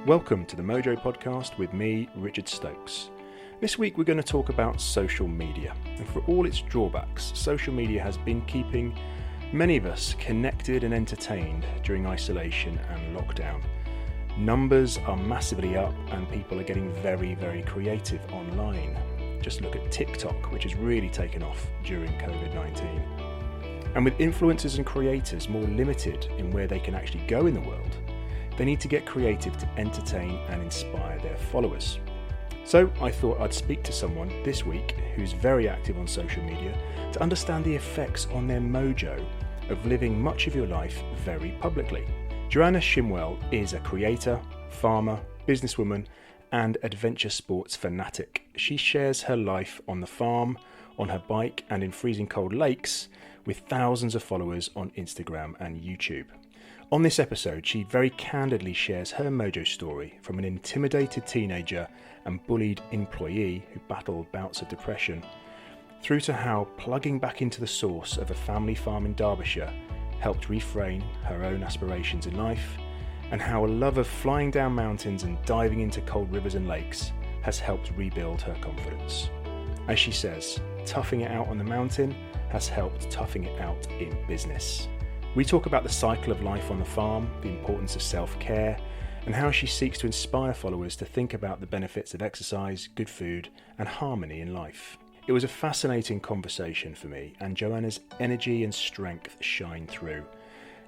Welcome to the Mojo Podcast with me, Richard Stokes. This week we're going to talk about social media, and for all its drawbacks, social media has been keeping many of us connected and entertained during isolation and lockdown. Numbers are massively up and people are getting very, very creative online. Just look at TikTok, which has really taken off during COVID-19. And with influencers and creators more limited in where they can actually go in the world, they need to get creative to entertain and inspire their followers. So I thought I'd speak to someone this week who's very active on social media to understand the effects on their mojo of living much of your life very publicly. Joanna Shimwell is a creator, farmer, businesswoman, and adventure sports fanatic. She shares her life on the farm, on her bike, and in freezing cold lakes with thousands of followers on Instagram and YouTube. On this episode, she very candidly shares her mojo story from an intimidated teenager and bullied employee who battled bouts of depression, through to how plugging back into the source of a family farm in Derbyshire helped reframe her own aspirations in life, and how a love of flying down mountains and diving into cold rivers and lakes has helped rebuild her confidence. As she says, toughing it out on the mountain has helped toughing it out in business. We talk about the cycle of life on the farm, the importance of self-care, and how she seeks to inspire followers to think about the benefits of exercise, good food, and harmony in life. It was a fascinating conversation for me, and Joanna's energy and strength shine through.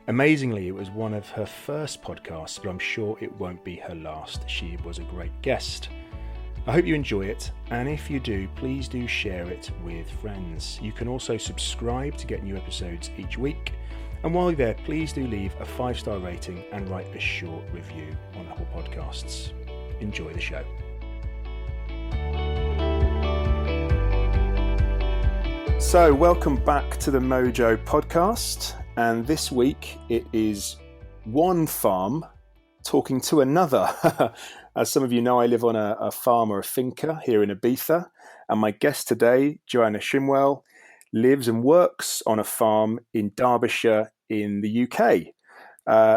Amazingly, it was one of her first podcasts, but I'm sure it won't be her last. She was a great guest. I hope you enjoy it, and if you do, please do share it with friends. You can also subscribe to get new episodes each week. And while you're there, please do leave a 5-star rating and write a short review on Apple Podcasts. Enjoy the show. So, welcome back to the Mojo Podcast. And this week it is one farm talking to another. As some of you know, I live on a farm or a finca here in Ibiza. And my guest today, Joanna Shimwell, lives and works on a farm in Derbyshire in the UK.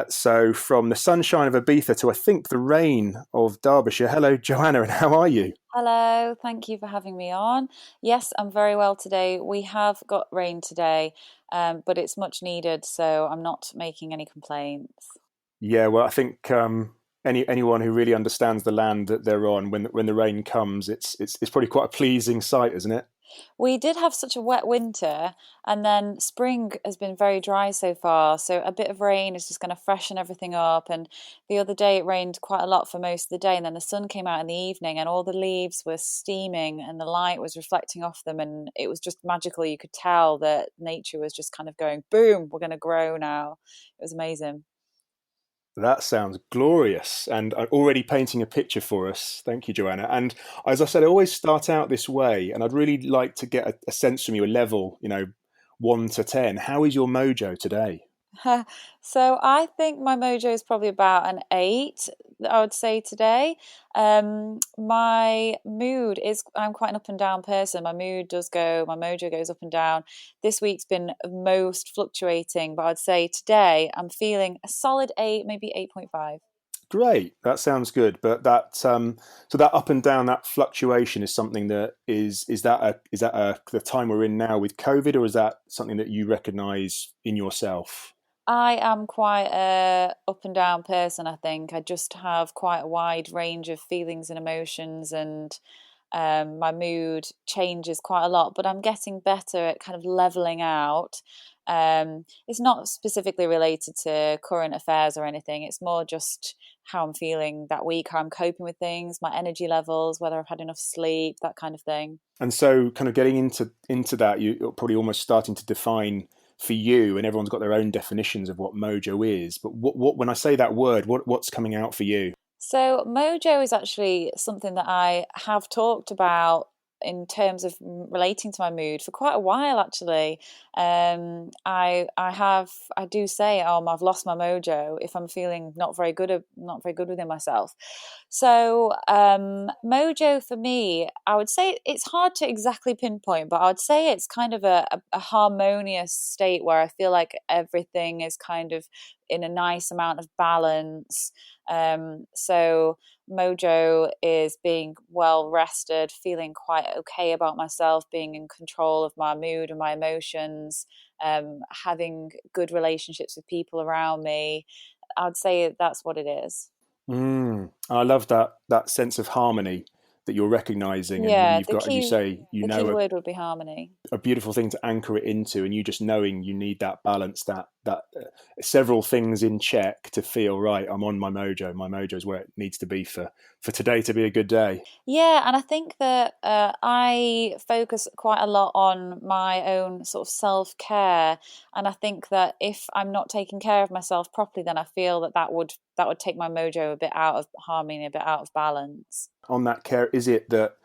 So from the sunshine of Ibiza to, I think, the rain of Derbyshire. Hello, Joanna, and how are you? Hello, thank you for having me on. Yes, I'm very well today. We have got rain today, but it's much needed, so I'm not making any complaints. Yeah, well, I think anyone who really understands the land that they're on, when the rain comes, it's probably quite a pleasing sight, isn't it? We did have such a wet winter, and then spring has been very dry so far, so a bit of rain is just going to freshen everything up. And the other day it rained quite a lot for most of the day, and then the sun came out in the evening and all the leaves were steaming and the light was reflecting off them, and it was just magical. You could tell that nature was just kind of going, boom, we're going to grow now. It was amazing. That sounds glorious, and already painting a picture for us. Thank you, Joanna. And as I said, I always start out this way, and I'd really like to get a sense from you, a level, 1 to 10. How is your mojo today? So I think my mojo is probably about an 8, I would say today. My mood is, I'm quite an up and down person. My mojo goes up and down. This week's been most fluctuating, but I'd say today I'm feeling a solid 8, maybe 8.5. Great, that sounds good. But that so that up and down, that fluctuation is something that is that the time we're in now with COVID, or is that something that you recognise in yourself? I am quite a up and down person, I think. I just have quite a wide range of feelings and emotions, and my mood changes quite a lot, but I'm getting better at kind of leveling out. It's not specifically related to current affairs or anything. It's more just how I'm feeling that week, how I'm coping with things, my energy levels, whether I've had enough sleep, that kind of thing. And so kind of getting into that, you're probably almost starting to define for you, and everyone's got their own definitions of what mojo is. But what when I say that word, what's coming out for you? So mojo is actually something that I have talked about in terms of relating to my mood for quite a while, actually. I do say, I've lost my mojo if I'm feeling not very good within myself. So mojo for me, I would say it's hard to exactly pinpoint, but I would say it's kind of a harmonious state where I feel like everything is kind of in a nice amount of balance. So mojo is being well rested, feeling quite okay about myself, being in control of my mood and my emotions, having good relationships with people around me. I'd say that's what it is. I love that sense of harmony that you're recognizing, and Yeah, you've got, as you say, the key word would be harmony. a beautiful thing to anchor it into, and you just knowing you need that balance, that several things in check to feel right. I'm on my mojo. My mojo is where it needs to be for today to be a good day. Yeah, and I think that I focus quite a lot on my own sort of self-care, and I think that if I'm not taking care of myself properly, then I feel that would take my mojo a bit out of harmony, a bit out of balance. On that care, is it that,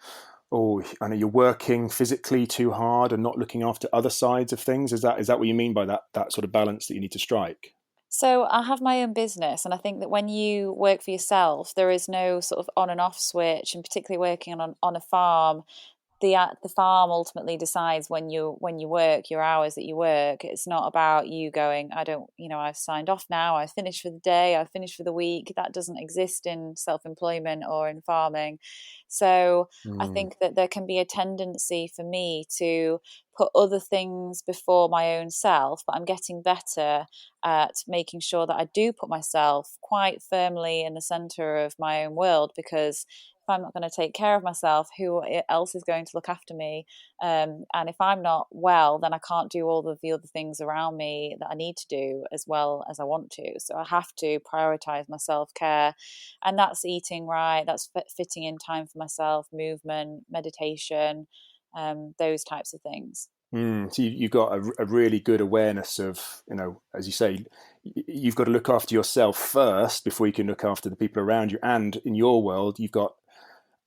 oh, I know you're working physically too hard and not looking after other sides of things? Is that what you mean by that sort of balance that you need to strike? So I have my own business, and I think that when you work for yourself, there is no sort of on and off switch, and particularly working on a farm, the farm ultimately decides when you work, your hours that you work. It's not about you going, I don't, I've signed off now, I've finished for the day, I've finished for the week. That doesn't exist in self-employment or in farming. So I think that there can be a tendency for me to put other things before my own self, but I'm getting better at making sure that I do put myself quite firmly in the center of my own world, because if I'm not going to take care of myself, who else is going to look after me? And if I'm not well, then I can't do all of the other things around me that I need to do as well as I want to. So I have to prioritize my self-care, and that's eating right, that's fitting in time for myself, movement, meditation, those types of things. So you've got a really good awareness of, as you say, you've got to look after yourself first before you can look after the people around you. And in your world, you've got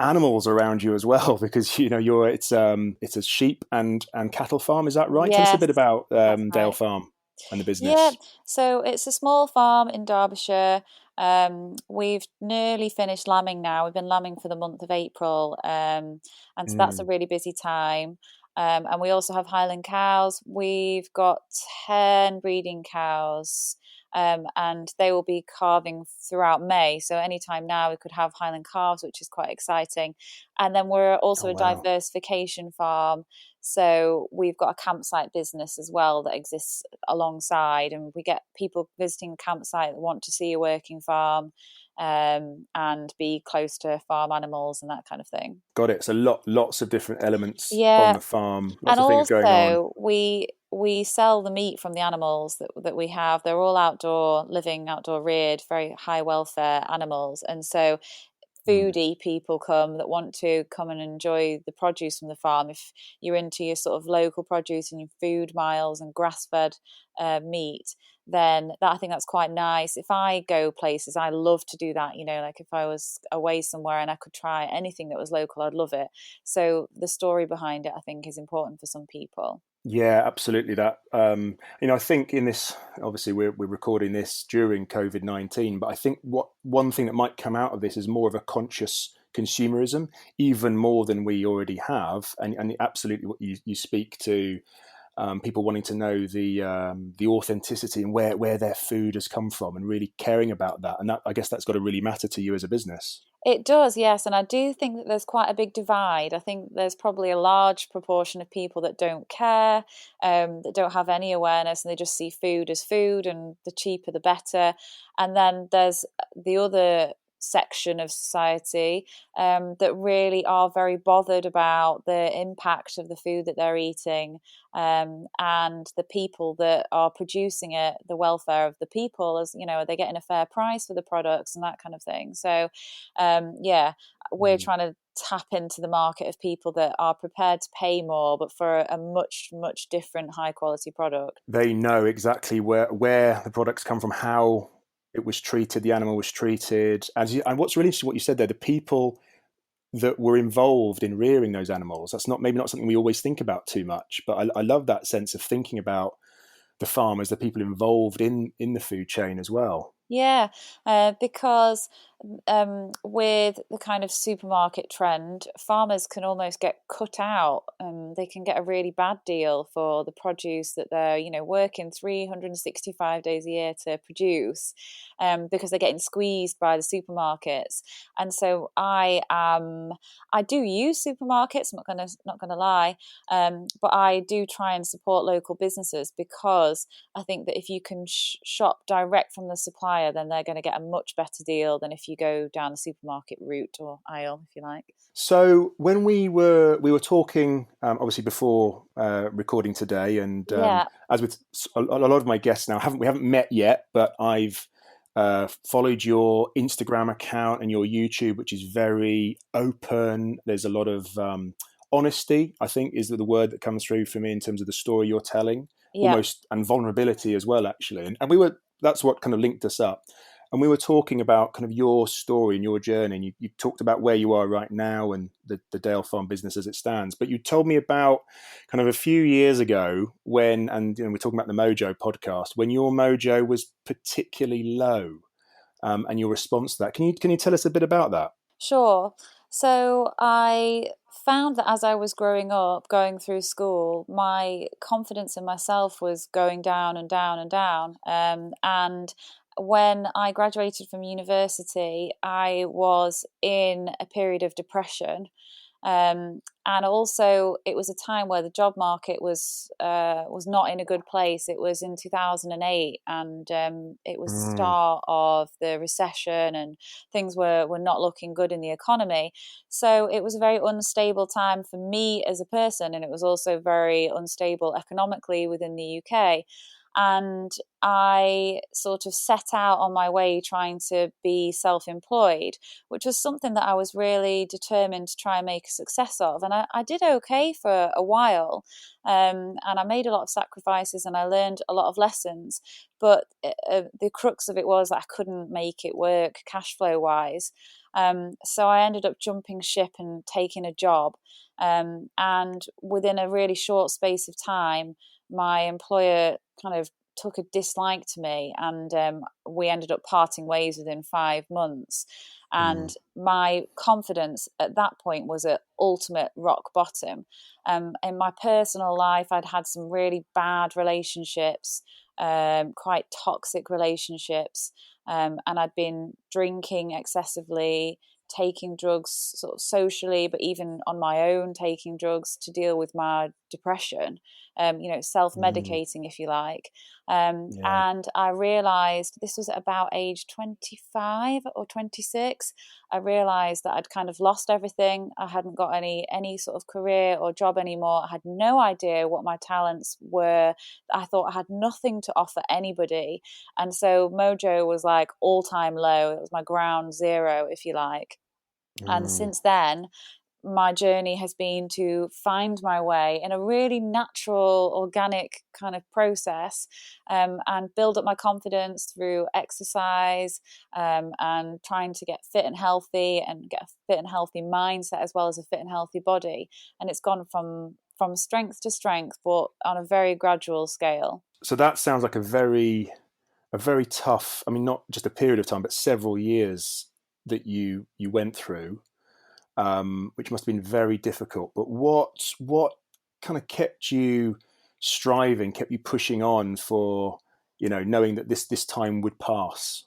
animals around you as well, because it's a sheep and cattle farm. Is that right? Tell us a Yes, bit about that's Dale right. Farm and the Yeah, business. so it's a small farm in Derbyshire. We've nearly finished lambing now. We've been lambing for the month of April, and so that's a really busy time. And we also have Highland cows. We've got 10 breeding cows, and they will be calving throughout May. So anytime now we could have Highland calves, which is quite exciting. And then we're also Oh a wow. diversification farm. So we've got a campsite business as well that exists alongside, and we get people visiting the campsite that want to see a working farm, and be close to farm animals and that kind of thing. Got it. So lots of different elements on Yeah, the farm, lots and of things going on. also we sell the meat from the animals that we have. They're all outdoor reared, very high welfare animals, and so foodie people come that want to come and enjoy the produce from the farm. If you're into your sort of local produce and your food miles and grass-fed meat, then I think that's quite nice. If I go places, I love to do that. Like if I was away somewhere and I could try anything that was local, I'd love it. So the story behind it, I think, is important for some people. Yeah, absolutely. That I think in this, obviously we're recording this during COVID-19, but I think one thing that might come out of this is more of a conscious consumerism, even more than we already have, and absolutely what you speak to, people wanting to know the authenticity and where their food has come from, and really caring about that, and that, I guess that's got to really matter to you as a business. It does, yes. And I do think that there's quite a big divide. I think there's probably a large proportion of people that don't care, that don't have any awareness, and they just see food as food, and the cheaper the better. And then there's the other section of society, that really are very bothered about the impact of the food that they're eating, and the people that are producing it, the welfare of the people, as are they getting a fair price for the products and that kind of thing. So yeah, we're trying to tap into the market of people that are prepared to pay more, but for a much different high quality product. They know exactly where the products come from, how it was treated, the animal was treated, and what's really interesting what you said there, the people that were involved in rearing those animals. That's maybe not something we always think about too much, but I love that sense of thinking about the farmers, the people involved in the food chain as well. Yeah, because with the kind of supermarket trend, farmers can almost get cut out. They can get a really bad deal for the produce that they're, working 365 days a year to produce, because they're getting squeezed by the supermarkets. And so I do use supermarkets. I'm not gonna lie, but I do try and support local businesses, because I think that if you can shop direct from the supplier, then they're going to get a much better deal than if you go down the supermarket route or aisle, if you like. So when we were talking, obviously before recording today, and as with a lot of my guests now, we haven't met yet, but I've followed your Instagram account and your YouTube, which is very open. There's a lot of honesty, I think, is the word that comes through for me in terms of the story you're telling. Almost, and vulnerability as well, actually. And that's what kind of linked us up. And we were talking about kind of your story and your journey. And you talked about where you are right now and the Dale Farm business as it stands. But you told me about kind of a few years ago when, and we're talking about the Mojo podcast, when your mojo was particularly low, and your response to that. Can you tell us a bit about that? Sure. So I found that as I was growing up, going through school, my confidence in myself was going down and down and down. And when I graduated from university, I was in a period of depression. And also, it was a time where the job market was not in a good place. It was in 2008, and it was the start of the recession, and things were not looking good in the economy. So it was a very unstable time for me as a person, and it was also very unstable economically within the UK. And I sort of set out on my way trying to be self-employed, which was something that I was really determined to try and make a success of. And I did okay for a while, and I made a lot of sacrifices and I learned a lot of lessons. But the crux of it was that I couldn't make it work cash flow wise. So I ended up jumping ship and taking a job. And within a really short space of time, my employer kind of took a dislike to me, and we ended up parting ways within 5 months. And my confidence at that point was at ultimate rock bottom. In my personal life, I'd had some really bad relationships, quite toxic relationships, and I'd been drinking excessively, taking drugs sort of socially, but even on my own, taking drugs to deal with my depression, self-medicating, if you like. And I realized, this was at about age 25 or 26, I realized that I'd kind of lost everything. I hadn't got any sort of career or job anymore. I had no idea what my talents were. I thought I had nothing to offer anybody. And so Mojo was like all-time low. It was my ground zero, if you like. And since then, my journey has been to find my way in a really natural, organic kind of process, and build up my confidence through exercise, and trying to get fit and healthy, and get a fit and healthy mindset as well as a fit and healthy body. And it's gone from strength to strength, but on a very gradual scale. So that sounds like a very tough, I mean, not just a period of time, but several years that you went through, which must have been very difficult. But what kind of kept you striving, kept you pushing on for, knowing that this time would pass?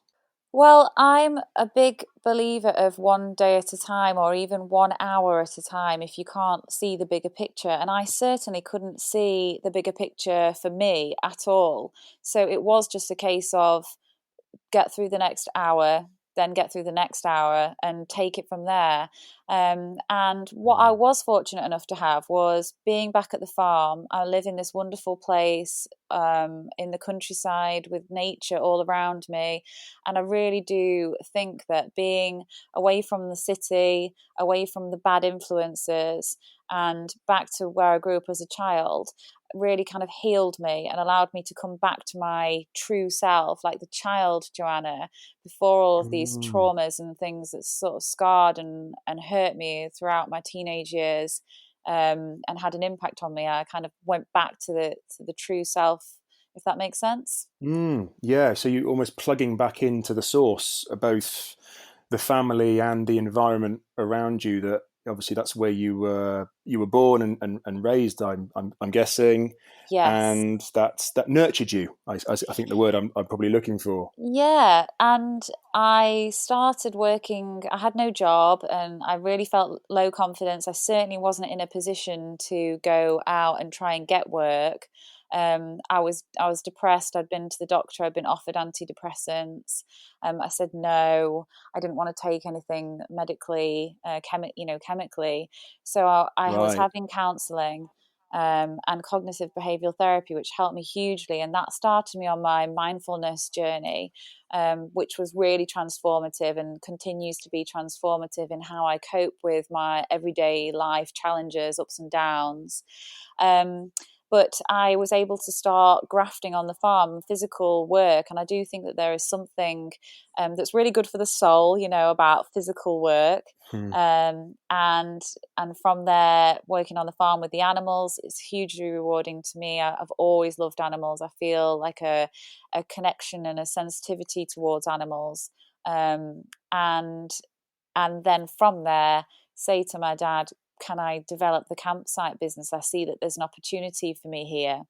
Well, I'm a big believer of one day at a time, or even 1 hour at a time, if you can't see the bigger picture. And I certainly couldn't see the bigger picture for me at all. So it was just a case of get through the next hour, then get through the next hour, and take it from there. And what I was fortunate enough to have was being back at the farm. I live in this wonderful place in the countryside with nature all around me. And I really do think that being away from the city, away from the bad influences, and back to where I grew up as a child really kind of healed me and allowed me to come back to my true self, like the child Joanna, before all of these traumas and things that sort of scarred and hurt me throughout my teenage years, and had an impact on me. I kind of went back to the true self, if that makes sense. Yeah, so you're almost plugging back into the source of both the family and the environment around you. That obviously that's where you were born and raised. I'm guessing, Yes. and that nurtured you. I think the word I'm probably looking for. Yeah, and I started working. I had no job and I really felt low confidence. I certainly wasn't in a position to go out and try and get work. I was depressed. I'd been to the doctor. I'd been offered antidepressants. I said no. I didn't want to take anything medically, chemically. So I was Right. having counselling, and cognitive behavioral therapy, which helped me hugely. And that started me on my mindfulness journey, which was really transformative and continues to be transformative in how I cope with my everyday life challenges, ups and downs. But I was able to start grafting on the farm, physical work. And I do think that there is something that's really good for the soul, about physical work. Hmm. And from there, working on the farm with the animals, it's hugely rewarding to me. I've always loved animals. I feel like a connection and a sensitivity towards animals. And then from there, say to my dad, can I develop the campsite business? I see that there's an opportunity for me here.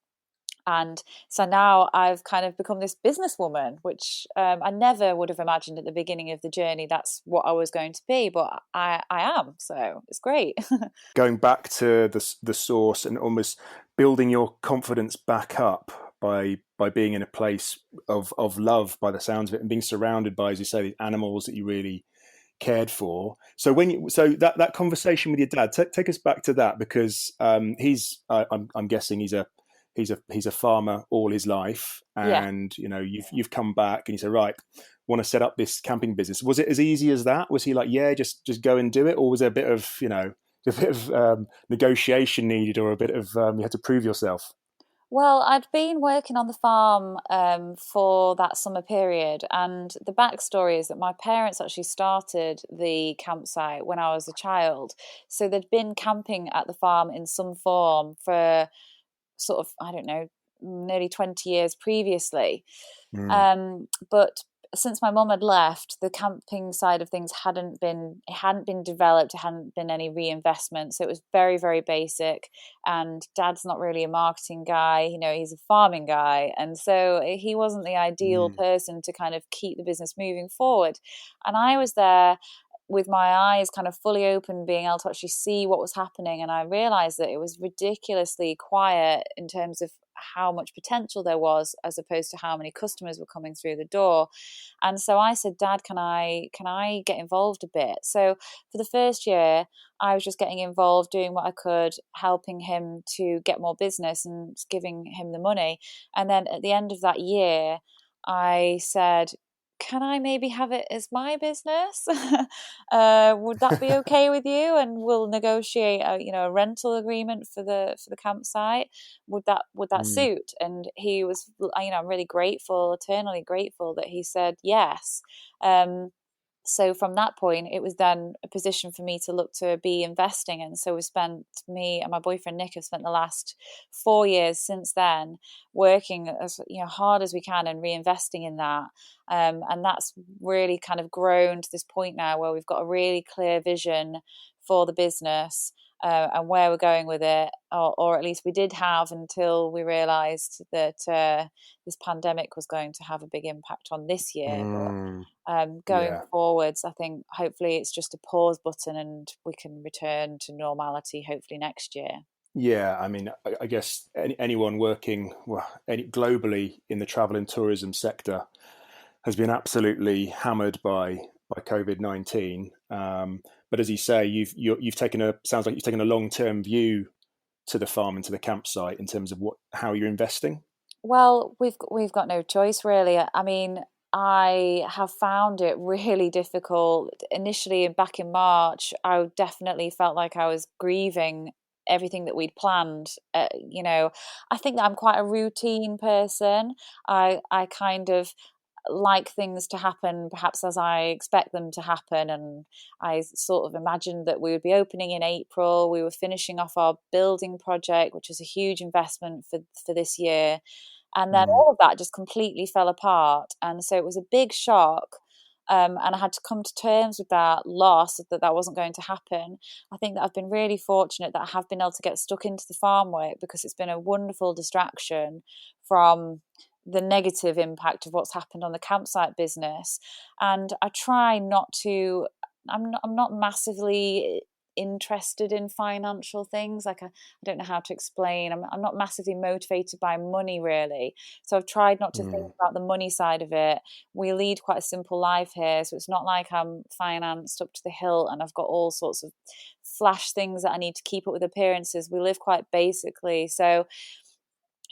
And so now I've kind of become this businesswoman, which I never would have imagined at the beginning of the journey that's what I was going to be, but I am. So it's great. Going back to the source and almost building your confidence back up by being in a place of love, by the sounds of it, and being surrounded by, as you say, the animals that you really cared for. So that conversation with your dad, take us back to that, because I'm guessing he's a farmer all his life, Yeah. and you've come back and you say, right, want to set up this camping business. Was it as easy as that? Was he like, yeah, just go and do it, or was there a bit of negotiation needed, or a bit of you had to prove yourself? Well, I'd been working on the farm for that summer period, and the backstory is that my parents actually started the campsite when I was a child. So they'd been camping at the farm in some form for sort of, I don't know, nearly 20 years previously. Mm. But since my mum had left, the camping side of things hadn't been developed. It hadn't been any reinvestment, so it was very, very basic. And Dad's not really a marketing guy, he's a farming guy, and so he wasn't the ideal Mm. person to kind of keep the business moving forward. And I was there with my eyes kind of fully open, being able to actually see what was happening. And I realized that it was ridiculously quiet in terms of how much potential there was, as opposed to how many customers were coming through the door. And so I said, Dad, can I get involved a bit? So for the first year, I was just getting involved, doing what I could, helping him to get more business and giving him the money. And then at the end of that year, I said, can I maybe have it as my business? Would that be okay with you? And we'll negotiate a rental agreement for the campsite. Would that Mm. suit? And he was, I'm really grateful, eternally grateful that he said yes. So from that point, it was then a position for me to look to be investing in. So me and my boyfriend Nick have spent the last 4 years since then working as hard as we can and reinvesting in that. And that's really kind of grown to this point now where we've got a really clear vision for the business, and where we're going with it, or at least we did have, until we realised that this pandemic was going to have a big impact on this year. But Mm. going Yeah. forwards, I think hopefully it's just a pause button and we can return to normality hopefully next year. Yeah, I mean, I guess anyone working globally in the travel and tourism sector has been absolutely hammered by COVID-19. But as you say, you've taken sounds like you've taken a long term view to the farm and to the campsite in terms of how you're investing. Well, we've got no choice really. I mean, I have found it really difficult. Initially, back in March, I definitely felt like I was grieving everything that we'd planned. I think that I'm quite a routine person. I kind of like things to happen perhaps as I expect them to happen. And I sort of imagined that we would be opening in April. We were finishing off our building project, which was a huge investment for this year. And then Mm. all of that just completely fell apart. And so it was a big shock. And I had to come to terms with that loss, that wasn't going to happen. I think that I've been really fortunate that I have been able to get stuck into the farm work because it's been a wonderful distraction from the negative impact of what's happened on the campsite business. And I try not to, I'm not massively interested in financial things. Like I don't know how to explain. I'm not massively motivated by money really. So I've tried not to think Mm. about the money side of it. We lead quite a simple life here, so it's not like I'm financed up to the hilt and I've got all sorts of flash things that I need to keep up with appearances. We live quite basically. So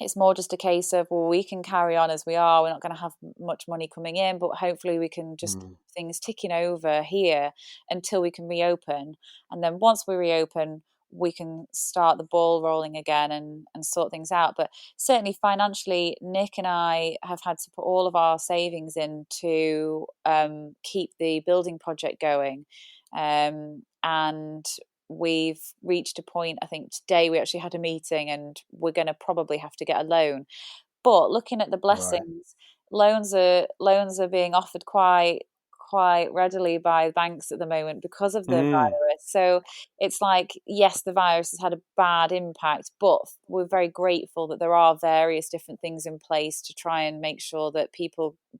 it's more just a case of, well, we can carry on as we are. We're not going to have much money coming in, but hopefully we can just keep Mm. things ticking over here until we can reopen. And then once we reopen, we can start the ball rolling again and sort things out. But certainly financially, Nick and I have had to put all of our savings in to keep the building project going. And we've reached a point, I think today we actually had a meeting and we're going to probably have to get a loan. But looking at the Right. blessings, loans are being offered quite readily by banks at the moment because of the Mm. virus. So it's like, yes, the virus has had a bad impact, but we're very grateful that there are various different things in place to try and make sure that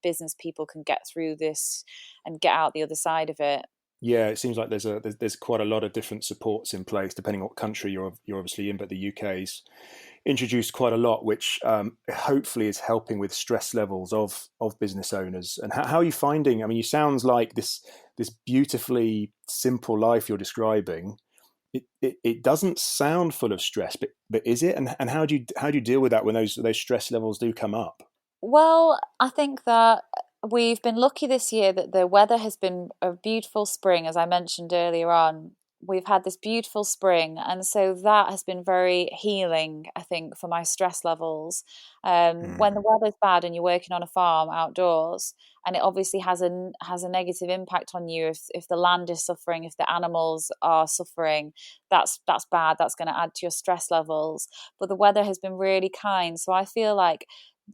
business people can get through this and get out the other side of it. Yeah, it seems like there's quite a lot of different supports in place depending on what country you're obviously in, but the UK's introduced quite a lot, which hopefully is helping with stress levels of business owners. And how are you finding? I mean, you sounds like this beautifully simple life you're describing. It doesn't sound full of stress, but is it? And how do you deal with that when those stress levels do come up? Well, I think that we've been lucky this year that the weather has been a beautiful spring, as I mentioned earlier on. We've had this beautiful spring, and so that has been very healing, I think, for my stress levels. When the Mm. weather's bad and you're working on a farm outdoors, and it obviously has a negative impact on you if the land is suffering, if the animals are suffering, that's bad. That's going to add to your stress levels. But the weather has been really kind, so I feel like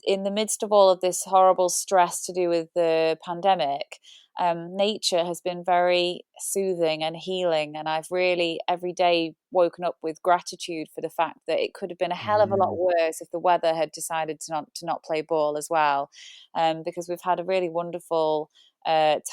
in the midst of all of this horrible stress to do with the pandemic, nature has been very soothing and healing. And I've really every day woken up with gratitude for the fact that it could have been a hell of a lot Mm. worse if the weather had decided to not play ball as well. Because we've had a really wonderful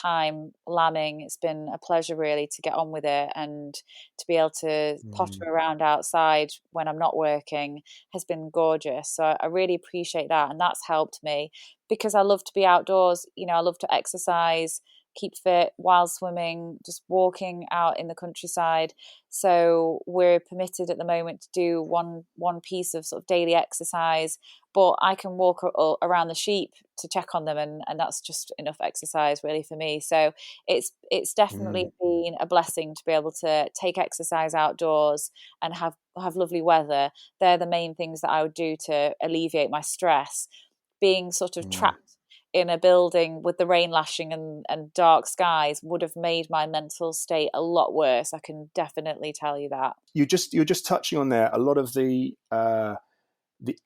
time lambing. It's been a pleasure really to get on with it and to be able to potter Mm. around outside when I'm not working has been gorgeous. So I really appreciate that. And that's helped me because I love to be outdoors. I love to exercise, keep fit while swimming, just walking out in the countryside. So we're permitted at the moment to do one piece of sort of daily exercise, but I can walk around the sheep to check on them, and that's just enough exercise really for me. So it's definitely Mm. been a blessing to be able to take exercise outdoors and have lovely weather. They're the main things that I would do to alleviate my stress. Being sort of Mm. trapped in a building with the rain lashing and dark skies would have made my mental state a lot worse. I can definitely tell you that. You're just touching on there a lot of the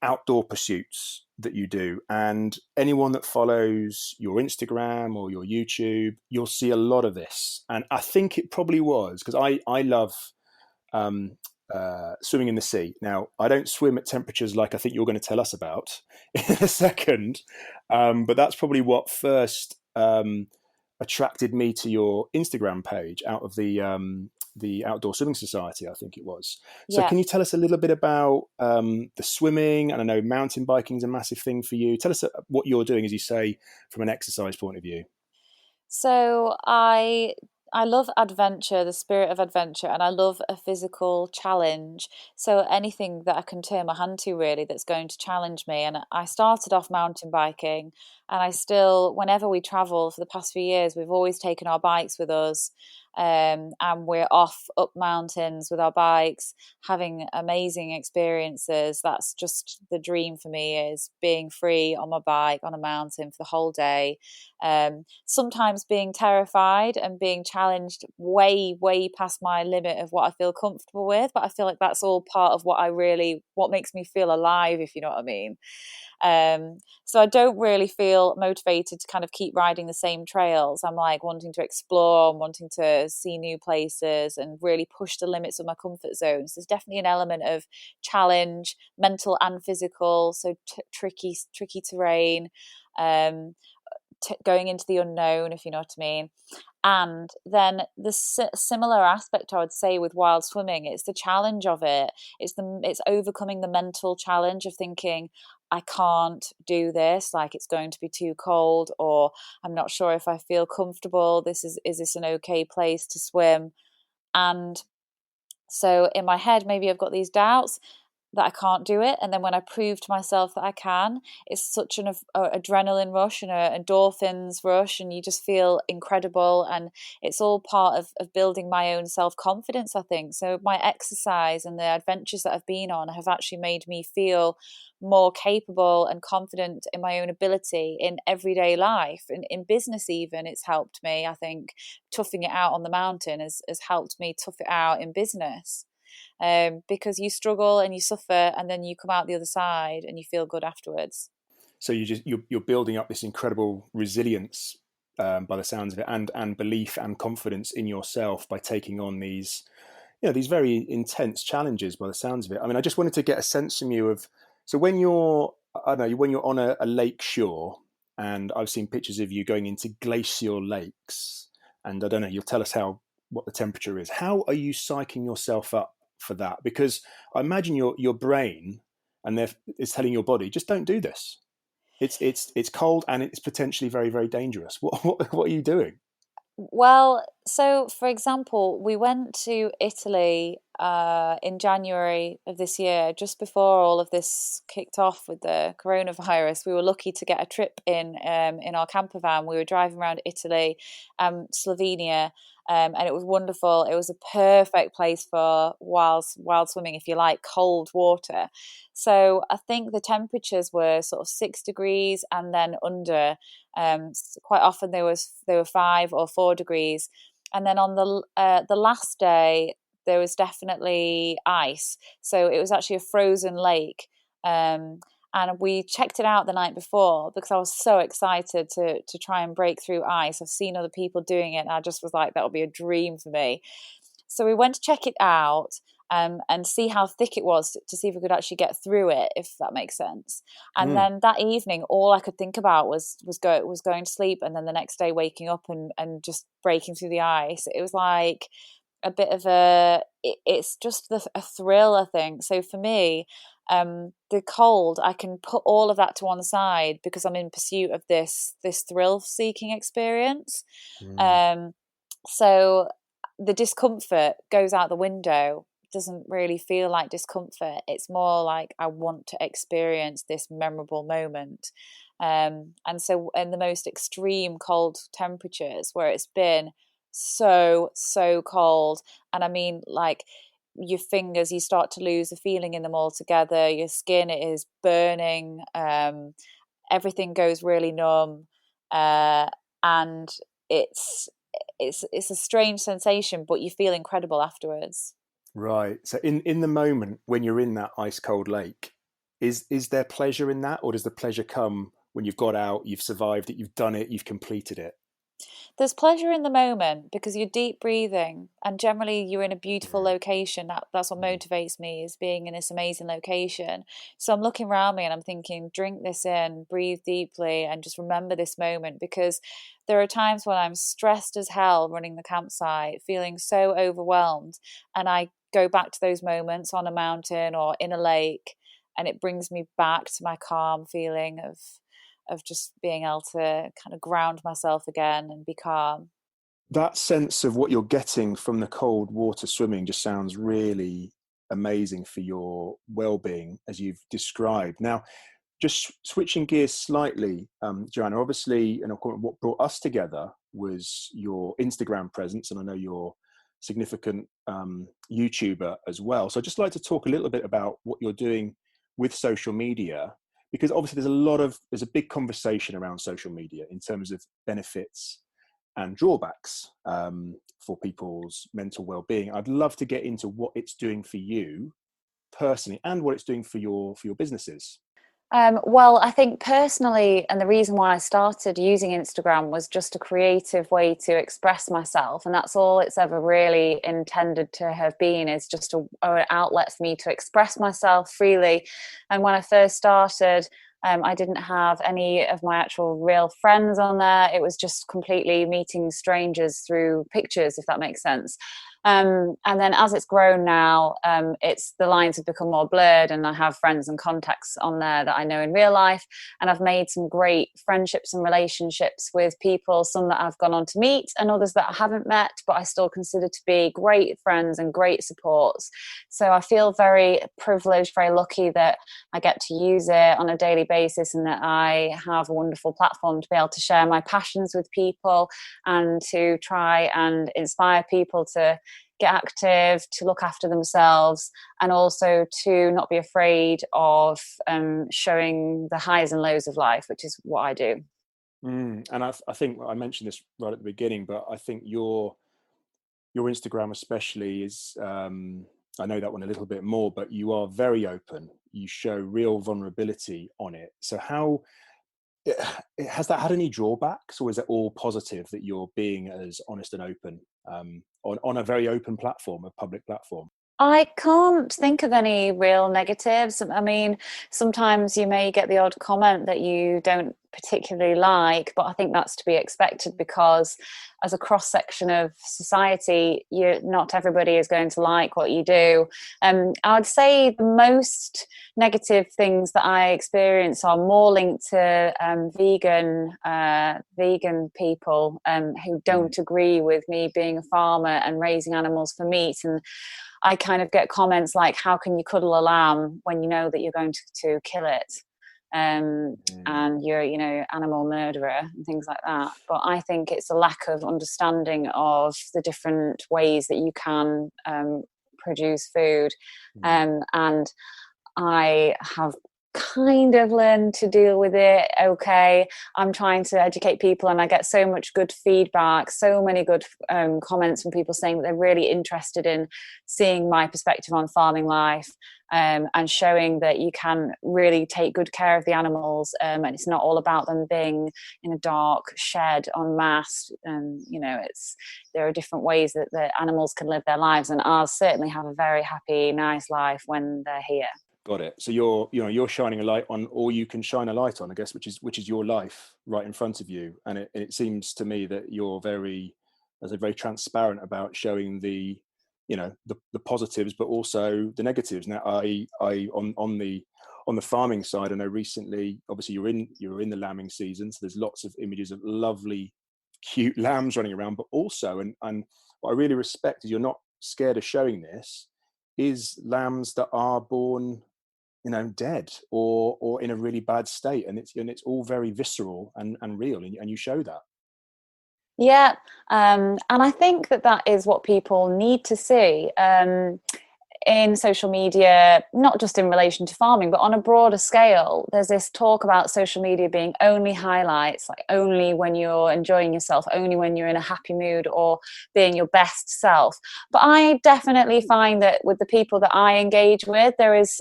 outdoor pursuits that you do, and anyone that follows your Instagram or your YouTube, you'll see a lot of this. And I think it probably was because I love um, swimming in the sea. Now, I don't swim at temperatures like I think you're going to tell us about in a second, but that's probably what first attracted me to your Instagram page out of the Outdoor Swimming Society, I think it was. So, Yeah. can you tell us a little bit about the swimming? And I know mountain biking is a massive thing for you. Tell us what you're doing, as you say, from an exercise point of view. So I I love adventure, the spirit of adventure, and I love a physical challenge. So anything that I can turn my hand to really that's going to challenge me. And I started off mountain biking, and I still, whenever we travel for the past few years, we've always taken our bikes with us. And we're off up mountains with our bikes, having amazing experiences. That's just the dream for me, is being free on my bike on a mountain for the whole day. Sometimes being terrified and being challenged way past my limit of what I feel comfortable with, but I feel like that's all part of what makes me feel alive, if you know what I mean. So I don't really feel motivated to kind of keep riding the same trails. I'm like wanting to explore, wanting to see new places and really push the limits of my comfort zones. There's definitely an element of challenge, mental and physical, so tricky terrain, um, going into the unknown, if you know what I mean. And then the similar aspect, I would say, with wild swimming, it's the challenge of it. It's overcoming the mental challenge of thinking, I can't do this, like it's going to be too cold, or I'm not sure if I feel comfortable. Is this an okay place to swim? And so in my head, maybe I've got these doubts that I can't do it. And then when I prove to myself that I can, it's such an adrenaline rush and a endorphins rush, and you just feel incredible. And it's all part of building my own self-confidence, I think. So my exercise and the adventures that I've been on have actually made me feel more capable and confident in my own ability in everyday life. In business even, it's helped me. I think toughing it out on the mountain has helped me tough it out in business. Because you struggle and you suffer, and then you come out the other side and you feel good afterwards. So you're building up this incredible resilience, by the sounds of it, and belief and confidence in yourself by taking on these, these very intense challenges. By the sounds of it, I mean, I just wanted to get a sense from you of, so when you're, I don't know, when you're on a lake shore, and I've seen pictures of you going into glacial lakes, and I don't know, you'll tell us what the temperature is. How are you psyching yourself up for that? Because I imagine your brain is telling your body, just don't do this. It's cold and it's potentially very, very dangerous. What are you doing? Well, so for example, we went to Italy in January of this year, just before all of this kicked off with the coronavirus. We were lucky to get a trip in our camper van. We were driving around Italy, Slovenia, and it was wonderful. It was a perfect place for wild swimming if you like cold water. So I think the temperatures were sort of 6 degrees and then under. Quite often they were 5 or 4 degrees, and then on the last day there was definitely ice. So it was actually a frozen lake, and we checked it out the night before because I was so excited to try and break through ice. I've seen other people doing it, and I just was like, that would be a dream for me. So we went to check it out, and see how thick it was to see if we could actually get through it, if that makes sense. And then that evening, all I could think about was going to sleep, and then the next day waking up and just breaking through the ice. It was like a bit of it's just a thrill, I think. So for me, the cold, I can put all of that to one side because I'm in pursuit of this thrill seeking experience. So the discomfort goes out the window. Doesn't really feel like discomfort. It's more like I want to experience this memorable moment. And so in the most extreme cold temperatures where it's been so cold, and I mean, like, your fingers, you start to lose the feeling in them altogether. Your skin is burning. Everything goes really numb, and it's it's a strange sensation, but you feel incredible afterwards. Right. So in the moment when you're in that ice cold lake, is there pleasure in that, or does the pleasure come when you've got out, you've survived it, you've done it, you've completed it? There's pleasure in the moment because you're deep breathing, and generally you're in a beautiful Mm. location. That's what Mm. motivates me, is being in this amazing location. So I'm looking around me and I'm thinking, drink this in, breathe deeply, and just remember this moment, because there are times when I'm stressed as hell running the campsite, feeling so overwhelmed, and I go back to those moments on a mountain or in a lake, and it brings me back to my calm feeling of just being able to kind of ground myself again and be calm. that sense of what you're getting from the cold water swimming just sounds really amazing for your well-being, as you've described. Now, just switching gears slightly, Joanna, obviously, and what brought us together was your Instagram presence, and I know you're a significant YouTuber as well. So I'd just like to talk a little bit about what you're doing with social media, because obviously there's a big conversation around social media in terms of benefits and drawbacks for people's mental well-being. I'd love to get into what it's doing for you personally and what it's doing for your businesses. Well, I think personally, and the reason why I started using Instagram was just a creative way to express myself. And that's all it's ever really intended to have been, is just an outlet for me to express myself freely. And when I first started, I didn't have any of my actual real friends on there. It was just completely meeting strangers through pictures, if that makes sense. And then as it's grown now, it's the lines have become more blurred, and I have friends and contacts on there that I know in real life. And I've made some great friendships and relationships with people, some that I've gone on to meet and others that I haven't met, but I still consider to be great friends and great supports. So I feel very privileged, very lucky that I get to use it on a daily basis, and that I have a wonderful platform to be able to share my passions with people and to try and inspire people to get active, to look after themselves, and also to not be afraid of showing the highs and lows of life, which is what I do. And I think I mentioned this right at the beginning, but I think your Instagram especially is, I know that one a little bit more, but you are very open. You show real vulnerability on it. So how has that had any drawbacks, or is it all positive that you're being as honest and open on a very open platform, a public platform? I can't think of any real negatives. I mean, sometimes you may get the odd comment that you don't particularly like, but I think that's to be expected, because as a cross section of society, not everybody is going to like what you do. I'd say the most negative things that I experience are more linked to vegan people who don't agree with me being a farmer and raising animals for meat. And I kind of get comments like, how can you cuddle a lamb when you know that you're going to kill it? And you're, animal murderer and things like that. But I think it's a lack of understanding of the different ways that you can produce food. And I have kind of learned to deal with it okay. I'm trying to educate people, and I get so much good feedback, so many good comments from people saying that they're really interested in seeing my perspective on farming life, and showing that you can really take good care of the animals, and it's not all about them being in a dark shed en masse. There are different ways that the animals can live their lives, and ours certainly have a very happy, nice life when they're here. Got it. So you're shining a light on all you can shine a light on, I guess, which is your life right in front of you. And it seems to me that you're very transparent about showing the positives, but also the negatives. Now, I on the farming side, I know recently, obviously you're in the lambing season, so there's lots of images of lovely, cute lambs running around, but also, and what I really respect is you're not scared of showing this, is lambs that are born dead or in a really bad state, and it's all very visceral and real, and you show that. Yeah, and I think that is what people need to see in social media, not just in relation to farming, but on a broader scale. There's this talk about social media being only highlights, like only when you're enjoying yourself, only when you're in a happy mood or being your best self. But I definitely find that with the people that I engage with, there is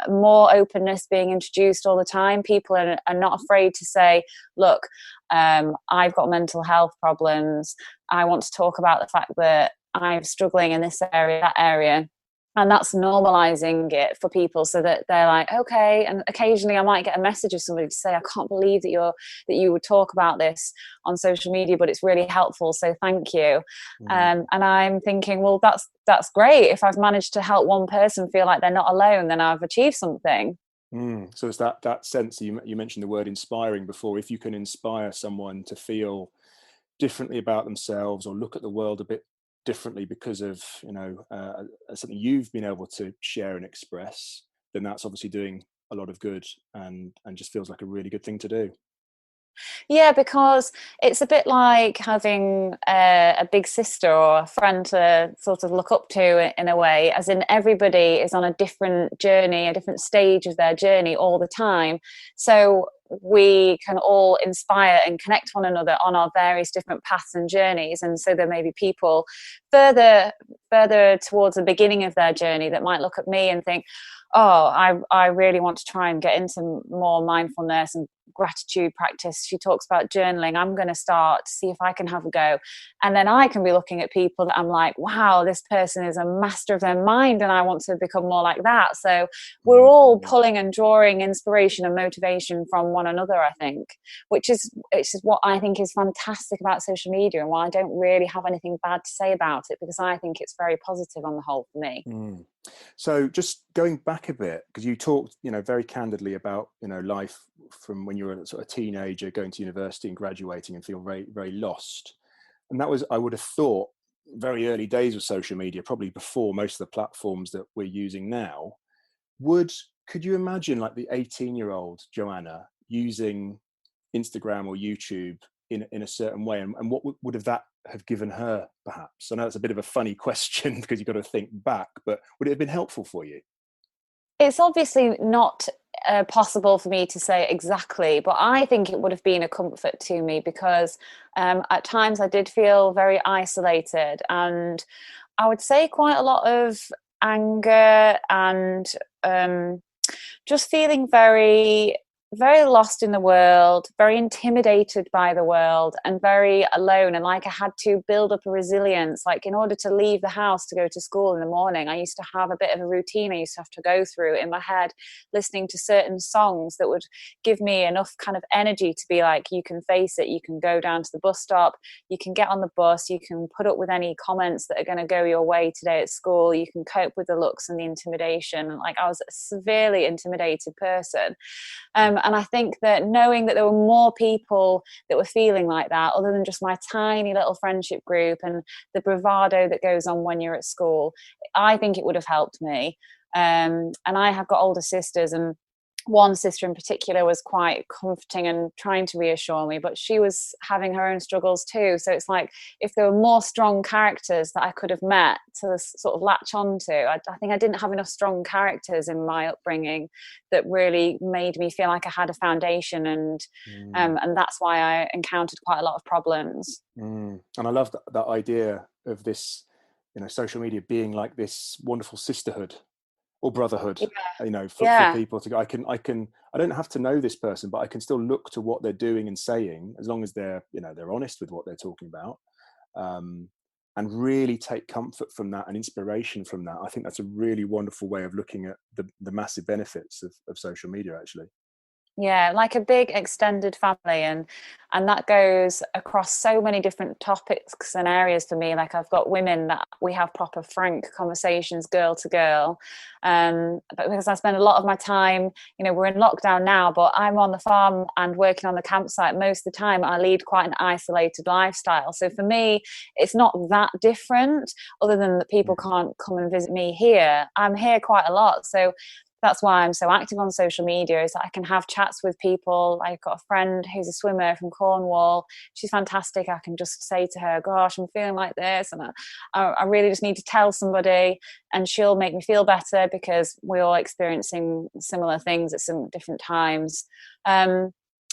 more openness being introduced all the time. People are not afraid to say, look, I've got mental health problems. I want to talk about the fact that I'm struggling in this area, that area. And that's normalizing it for people, so that they're like, okay. And occasionally I might get a message of somebody to say, I can't believe that you would talk about this on social media, but it's really helpful, so thank you. And I'm thinking, well, that's great. If I've managed to help one person feel like they're not alone, then I've achieved something. So it's that sense, you mentioned the word inspiring before. If you can inspire someone to feel differently about themselves or look at the world a bit differently because of, something you've been able to share and express, then that's obviously doing a lot of good, and just feels like a really good thing to do. Yeah, because it's a bit like having a big sister or a friend to sort of look up to in a way, as in everybody is on a different journey, a different stage of their journey all the time. So we can all inspire and connect one another on our various different paths and journeys. And so there may be people further towards the beginning of their journey that might look at me and think, oh, I really want to try and get into more mindfulness and gratitude practice. She talks about journaling. I'm going to start to see if I can have a go. And then I can be looking at people that I'm like, wow, this person is a master of their mind and I want to become more like that. So we're all pulling and drawing inspiration and motivation from one another, I think, which is what I think is fantastic about social media, and why I don't really have anything bad to say about it, because I think it's very positive on the whole for me. So just going back a bit, because you talked, very candidly about, life from when you were a sort of teenager, going to university and graduating and feel very, very lost. And that was, I would have thought, very early days of social media, probably before most of the platforms that we're using now. Could you imagine like the 18-year-old Joanna using Instagram or YouTube in a certain way, and what would that have given her, perhaps? I know it's a bit of a funny question because you've got to think back, but would it have been helpful for you? It's obviously not possible for me to say exactly, but I think it would have been a comfort to me, because at times I did feel very isolated, and I would say quite a lot of anger and just feeling very, very lost in the world, very intimidated by the world, and very alone. And like I had to build up a resilience. Like in order to leave the house to go to school in the morning, I used to have a bit of a routine I used to have to go through in my head, listening to certain songs that would give me enough kind of energy to be like, you can face it, you can go down to the bus stop, you can get on the bus, you can put up with any comments that are going to go your way today at school, you can cope with the looks and the intimidation. Like I was a severely intimidated person. And I think that knowing that there were more people that were feeling like that, other than just my tiny little friendship group and the bravado that goes on when you're at school, I think it would have helped me. And I have got older sisters, and one sister in particular was quite comforting and trying to reassure me, but she was having her own struggles too. So it's like, if there were more strong characters that I could have met to sort of latch on to, I think I didn't have enough strong characters in my upbringing that really made me feel like I had a foundation, and that's why I encountered quite a lot of problems. And I love that idea of this, social media being like this wonderful sisterhood or brotherhood, for people to go, I don't have to know this person, but I can still look to what they're doing and saying, as long as they're honest with what they're talking about, and really take comfort from that and inspiration from that. I think that's a really wonderful way of looking at the massive benefits of social media, actually. Yeah, like a big extended family, and that goes across so many different topics and areas for me. Like I've got women that we have proper frank conversations, girl to girl, but because I spend a lot of my time, we're in lockdown now, but I'm on the farm and working on the campsite most of the time. I lead quite an isolated lifestyle, so for me it's not that different, other than that people can't come and visit me here. I'm here quite a lot, so that's why I'm so active on social media, is that I can have chats with people. I've got a friend who's a swimmer from Cornwall. She's fantastic. I can just say to her, gosh, I'm feeling like this, and I really just need to tell somebody, and she'll make me feel better, because we're all experiencing similar things at some different times. And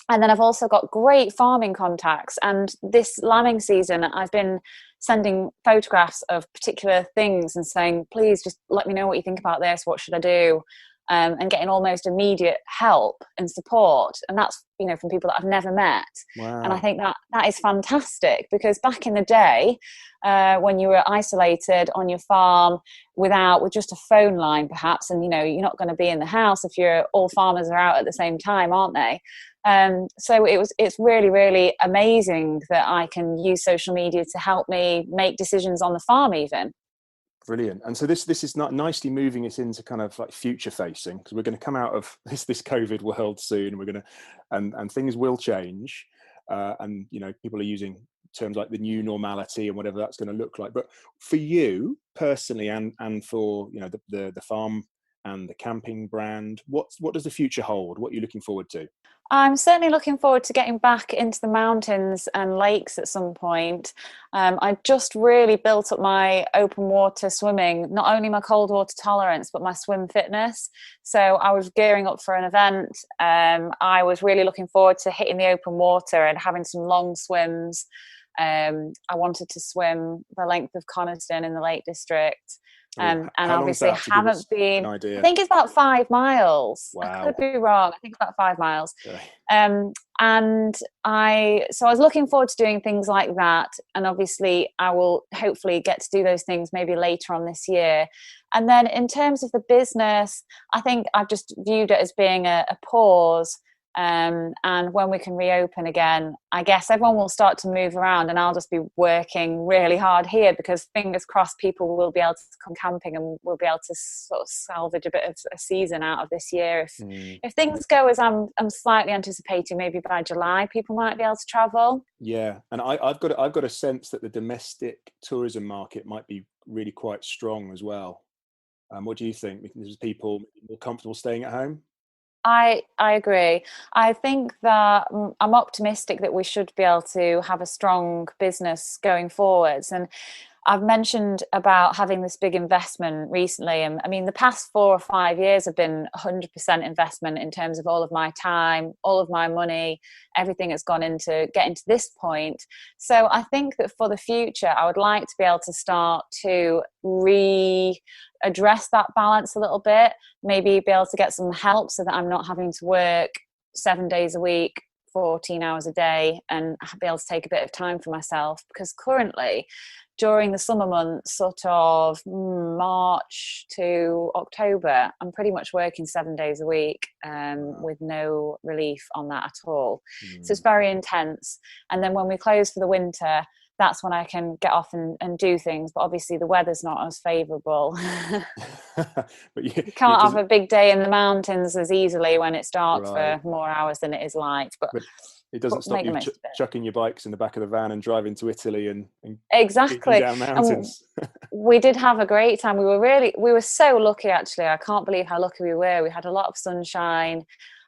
then I've also got great farming contacts, and this lambing season I've been sending photographs of particular things and saying, please just let me know what you think about this, what should I do? And getting almost immediate help and support, and that's from people that I've never met. Wow. And I think that is fantastic, because back in the day, when you were isolated on your farm with just a phone line perhaps, and you're not going to be in the house if all farmers are out at the same time, aren't they? So it's really, really amazing that I can use social media to help me make decisions on the farm even. Brilliant. And so this is not nicely moving us into kind of like future facing, because we're going to come out of this COVID world soon. We're going to, and things will change. And people are using terms like the new normality and whatever that's going to look like. But for you personally, and for, you know, the farm and the camping brand, what does the future hold? What are you looking forward to? I'm certainly looking forward to getting back into the mountains and lakes at some point. I just really built up my open water swimming, not only my cold water tolerance, but my swim fitness. So I was gearing up for an event. I was really looking forward to hitting the open water and having some long swims. I wanted to swim the length of Coniston in the Lake District. And obviously haven't been, I think it's about 5 miles. Wow. I could be wrong. I think it's about 5 miles. Okay. And I was looking forward to doing things like that. And obviously I will hopefully get to do those things maybe later on this year. And then in terms of the business, I think I've just viewed it as being a pause. And when we can reopen again, I guess everyone will start to move around, and I'll just be working really hard here, because fingers crossed people will be able to come camping and we'll be able to sort of salvage a bit of a season out of this year. If things go as I'm slightly anticipating, maybe by July people might be able to travel. Yeah, and I've got a sense that the domestic tourism market might be really quite strong as well. What do you think? There's people more comfortable staying at home? I agree. I think that I'm optimistic that we should be able to have a strong business going forwards. And I've mentioned about having this big investment recently. And I mean, the past 4 or 5 years have been 100% investment in terms of all of my time, all of my money, everything has gone into getting to this point. So I think that for the future, I would like to be able to start to address that balance a little bit, maybe be able to get some help so that I'm not having to work 7 days a week, 14 hours a day, and be able to take a bit of time for myself. Because currently, during the summer months, sort of March to October, I'm pretty much working 7 days a week with no relief on that at all. So it's very intense. And then when we close for the winter, that's when I can get off and do things. But obviously the weather's not as favourable. But you can't have a big day in the mountains as easily when it's dark right. for more hours than it is light. But it doesn't stop you chucking your bikes in the back of the van and driving to Italy and exactly down mountains. We did have a great time. We were so lucky, actually. I can't believe how lucky we were. We had a lot of sunshine.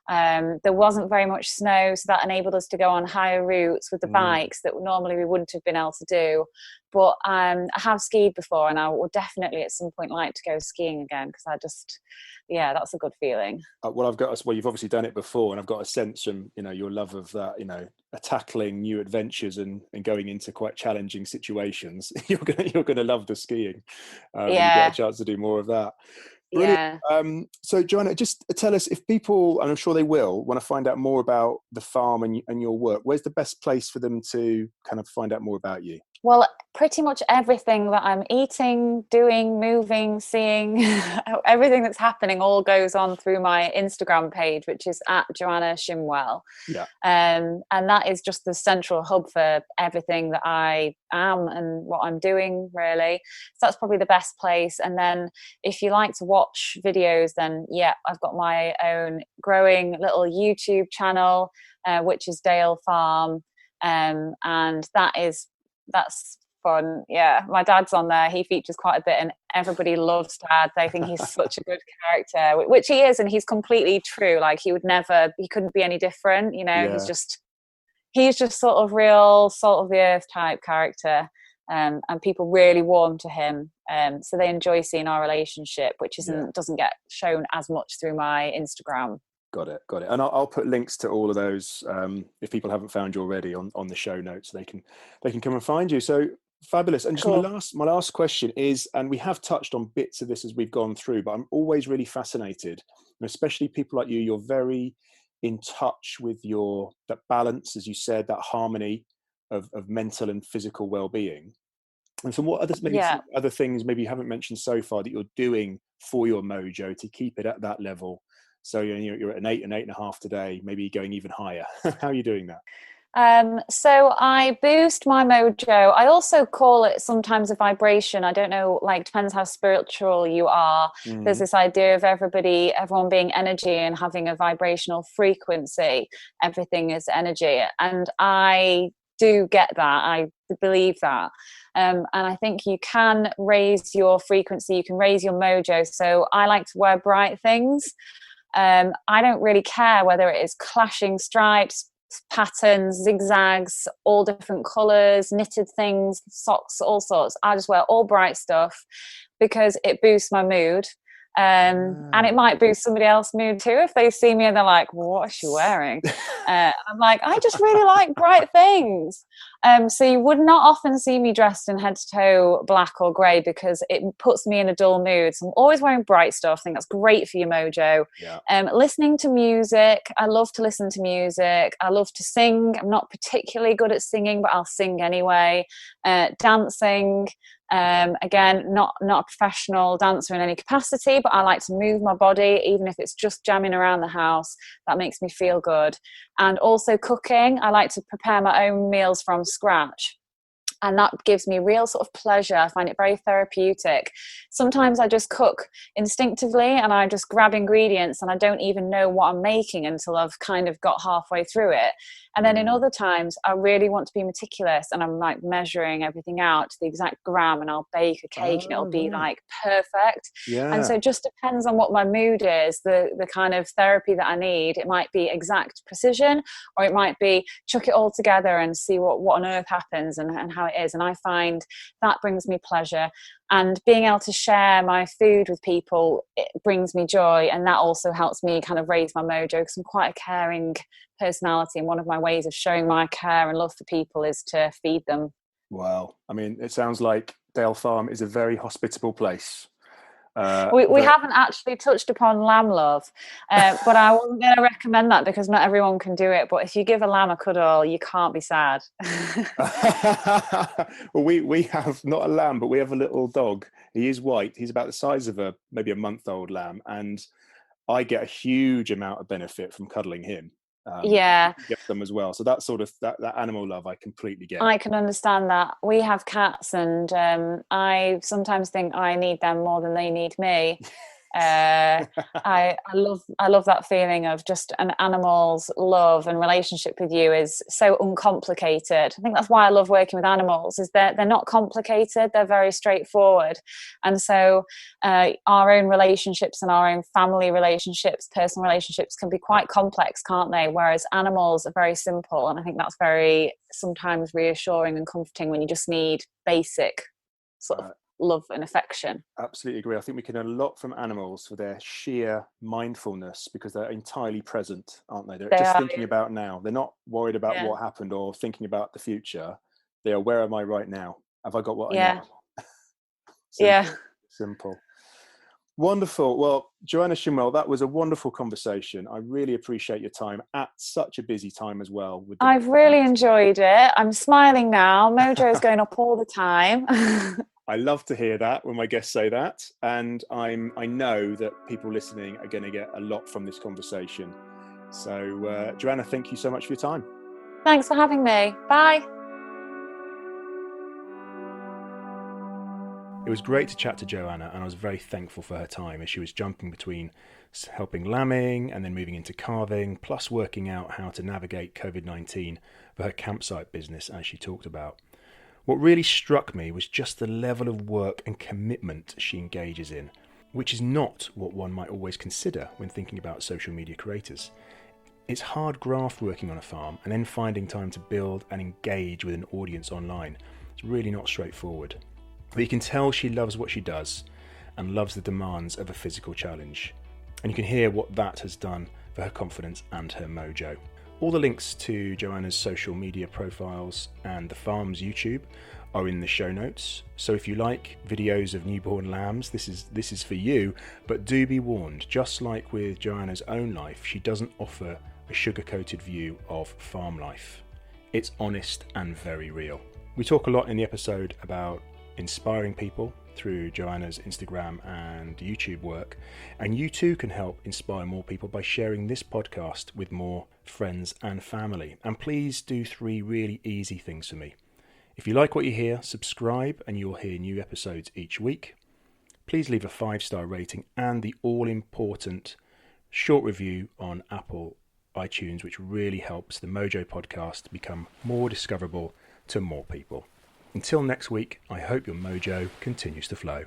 There wasn't very much snow, so that enabled us to go on higher routes with the bikes that normally we wouldn't have been able to do. But I have skied before, and I would definitely at some point like to go skiing again, because that's a good feeling. Well, you've obviously done it before, and I've got a sense from your love of that, tackling new adventures and going into quite challenging situations. You're gonna love the skiing. You get a chance to do more of that. Brilliant. Yeah. So Joanna, just tell us, if people, and I'm sure they will, want to find out more about the farm and your work, where's the best place for them to kind of find out more about you? Well, pretty much everything that I'm eating, doing, moving, seeing, everything that's happening all goes on through my Instagram page, which is at Joanna Shimwell. Yeah. And that is just the central hub for everything that I am and what I'm doing, really. So that's probably the best place. And then if you like to watch videos, then I've got my own growing little YouTube channel, which is Dale Farm. And that's fun. Yeah, my dad's on there. He features quite a bit, and everybody loves Dad. They think he's such a good character, which he is, and he's completely true. Like he couldn't be any different. He's just sort of real salt of the earth type character, and people really warm to him. So they enjoy seeing our relationship, which doesn't get shown as much through my Instagram. Got it. And I'll put links to all of those if people haven't found you already on the show notes. They can come and find you. So fabulous. And just cool. my last question is, and we have touched on bits of this as we've gone through, but I'm always really fascinated, and especially people like you. You're very in touch with that balance, as you said, that harmony of mental and physical well-being. And so what other things maybe you haven't mentioned so far that you're doing for your mojo to keep it at that level? So you're at an 8 and 8.5 today, maybe going even higher. How are you doing that? So I boost my mojo. I also call it sometimes a vibration. I don't know, depends how spiritual you are. There's this idea of everyone being energy and having a vibrational frequency. Everything is energy. And I do get that. I believe that. And I think you can raise your frequency, you can raise your mojo. So I like to wear bright things. I don't really care whether it is clashing stripes, patterns, zigzags, all different colours, knitted things, socks, all sorts. I just wear all bright stuff because it boosts my mood. And it might boost somebody else's mood too if they see me and they're like, what's she wearing? I'm like, I just really like bright things. So you would not often see me dressed in head to toe black or grey because it puts me in a dull mood. So I'm always wearing bright stuff. I think that's great for your mojo. Yeah. Listening to music. I love to listen to music. I love to sing. I'm not particularly good at singing, but I'll sing anyway. Dancing. Again, not a professional dancer in any capacity, but I like to move my body, even if it's just jamming around the house. That makes me feel good. And also cooking. I like to prepare my own meals from scratch. And that gives me real sort of pleasure. I find it very therapeutic. Sometimes I just cook instinctively and I just grab ingredients and I don't even know what I'm making until I've kind of got halfway through it. And then in other times, I really want to be meticulous and I'm like measuring everything out to the exact gram, and I'll bake a cake and it'll be like perfect. Yeah. And so it just depends on what my mood is, the kind of therapy that I need. It might be exact precision, or it might be chuck it all together and see what on earth happens and how it is. And I find that brings me pleasure. And being able to share my food with people, it brings me joy. And that also helps me kind of raise my mojo because I'm quite a caring personality. And one of my ways of showing my care and love for people is to feed them. Wow. I mean, it sounds like Dale Farm is a very hospitable place. We haven't actually touched upon lamb love, but I wasn't going to recommend that because not everyone can do it. But if you give a lamb a cuddle, you can't be sad. Well, we have not a lamb, but we have a little dog. He is white. He's about the size of maybe a month-old lamb, and I get a huge amount of benefit from cuddling him. Yeah, get them as well. So that sort of that animal love, I completely get. I can understand that. We have cats, and I sometimes think I need them more than they need me. I love that feeling of just an animal's love and relationship with you is so uncomplicated. I think that's why I love working with animals, is that they're not complicated, they're very straightforward. And so our own relationships and our own family relationships, personal relationships can be quite complex, can't they? Whereas animals are very simple, and I think that's very sometimes reassuring and comforting when you just need basic sort of love and affection. Absolutely agree. I think we can learn a lot from animals for their sheer mindfulness because they're entirely present, aren't they? They're just thinking about now. They're not worried about what happened or thinking about the future. They are, where am I right now? Have I got what I need? Simple. Wonderful. Well, Joanna Shimwell, that was a wonderful conversation. I really appreciate your time at such a busy time as well. I've really enjoyed it. I'm smiling now. Mojo is going up all the time. I love to hear that when my guests say that, and I know that people listening are going to get a lot from this conversation. So, Joanna, thank you so much for your time. Thanks for having me. Bye. It was great to chat to Joanna, and I was very thankful for her time as she was jumping between helping lambing and then moving into carving, plus working out how to navigate COVID-19 for her campsite business, as she talked about. What really struck me was just the level of work and commitment she engages in, which is not what one might always consider when thinking about social media creators. It's hard graft working on a farm and then finding time to build and engage with an audience online. It's really not straightforward. But you can tell she loves what she does and loves the demands of a physical challenge. And you can hear what that has done for her confidence and her mojo. All the links to Joanna's social media profiles and the farm's YouTube are in the show notes. So if you like videos of newborn lambs, this is for you. But do be warned, just like with Joanna's own life, she doesn't offer a sugar-coated view of farm life. It's honest and very real. We talk a lot in the episode about inspiring people through Joanna's Instagram and YouTube work, and you too can help inspire more people by sharing this podcast with more friends and family. And please do 3 really easy things for me. If you like what you hear, subscribe and you'll hear new episodes each week. Please leave a 5-star rating and the all-important short review on Apple iTunes, which really helps the Mojo Podcast become more discoverable to more people. Until next week, I hope your mojo continues to flow.